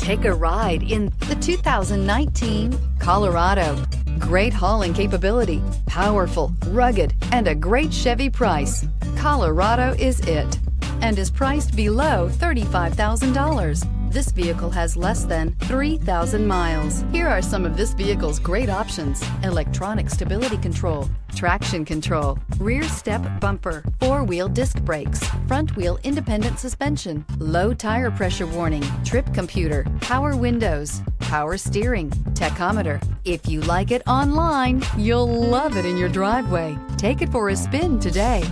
Take a ride in the 2019 Colorado. Great hauling capability, powerful, rugged, and a great Chevy price. Colorado is it, and is priced below $35,000. This vehicle has less than 3,000 miles. Here are some of this vehicle's great options: electronic stability control, traction control, rear step bumper, four-wheel disc brakes, front wheel independent suspension, low tire pressure warning, trip computer, power windows, power steering, tachometer. If you like it online, you'll love it in your driveway. Take it for a spin today.